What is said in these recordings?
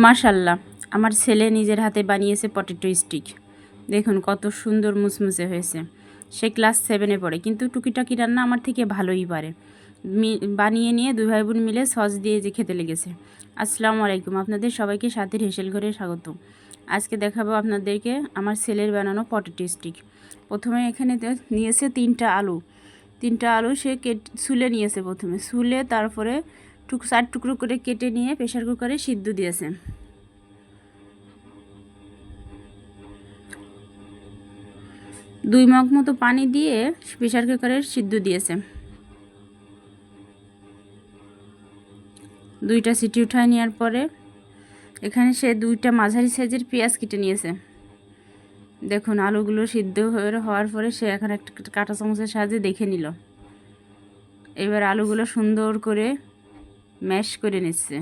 মাশাল্লাহ, আমার ছেলে নিজের হাতে বানিয়েছে পটেটো স্টিক। দেখুন কত সুন্দর মুসমুসে হয়েছে। সে ক্লাস 7-এ পড়ে, কিন্তু টুকিটাকি রান্না আমার থেকে ভালোই পারে। বানিয়ে নিয়ে দুই ভাই বোন মিলে সস দিয়ে যে খেতে লেগেছে। আসসালামু আলাইকুম, আপনাদের সবাইকে সাথীর হেসেল ঘরে স্বাগত। আজকে দেখাবো আপনাদেরকে আমার ছেলের বানানো পটেটো স্টিক। প্রথমে এখানে নিয়েছে 3টা আলু। 3টা আলু সে ছুলে নিয়েছে, প্রথমে ছুলে তারপরে 4 টুকরো করে কেটে নিয়ে প্রেশার কুকারে সিদ্ধ দিয়েছে। 2 মগ মতো পানি দিয়ে প্রেশার কুকারে সিদ্ধ দিয়েছে। 2টা সিটি উঠায় নেওয়ার পরে এখানে সে 2টা মাঝারি সাইজের পেঁয়াজ কেটে নিয়েছে। দেখুন আলুগুলো সিদ্ধ হওয়ার পরে সে এখন একটা কাঁটা চামচের সাহায্যে দেখে নিল। এবার আলুগুলো সুন্দর করে ম্যাশ করে নিচ্ছে।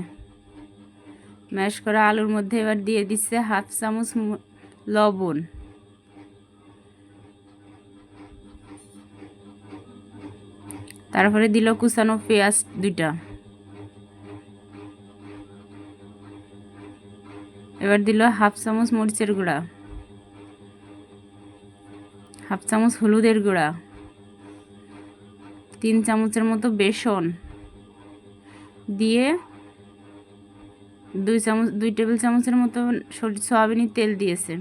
ম্যাশ করা আলুর মধ্যে এবার দিয়ে দিচ্ছে 1/2 চামচ লবণ, তারপরে দিল কুচানো পেঁয়াজ 2টা, এবার দিল 1/2 চামচ মরিচের গুঁড়া, 1/2 চামচ হলুদের গুঁড়া, 3 চামচের মতো বেসন দিয়ে 2 টেবিল চামচের মতো সয়াবিনের তেল দিয়েছে।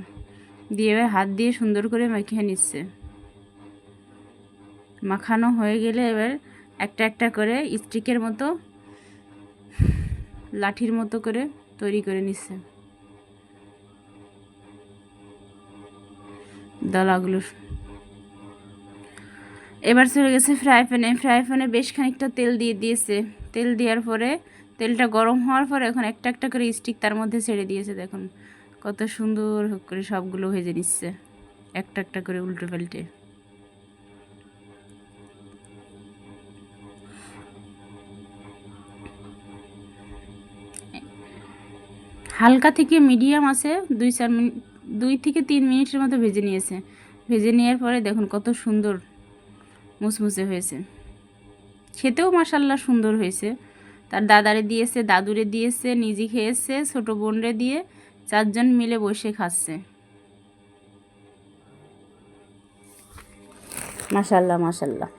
দিয়ে এবার হাত দিয়ে সুন্দর করে মাখিয়ে নিচ্ছে। মাখানো হয়ে গেলে এবার একটা একটা করে স্টিকের মতো লাঠির মতো করে তৈরি করে নিচ্ছে দলাগুলো। এবার চলে গেছে ফ্রাই প্যানে বেশ খানিকটা তেল দিয়ে দিয়েছে। তেল দেওয়ার পরে তেলটা গরম হওয়ার পরে এখন একটা একটা করে স্টিক তার মধ্যে ছেড়ে দিয়েছে। দেখুন কত সুন্দর করে সবগুলো ভেজে নিচ্ছে, একটা একটা করে উল্টো পাল্টে। হালকা থেকে মিডিয়াম আছে 2 থেকে 3 মিনিটের মতো ভেজে নিয়েছে। ভেজে নেওয়ার পরে দেখুন কত সুন্দর মুসমুসে হয়েছে। খেতেও মাশাল্লাহ সুন্দর হয়েছে। তার দাদারে দিয়েছে, দাদুরে দিয়েছে, নিজে খেয়েছে, ছোটো বোনরে দিয়ে 4 জন মিলে বসে খাচ্ছে। মাশাল্লাহ মাশাল্লাহ।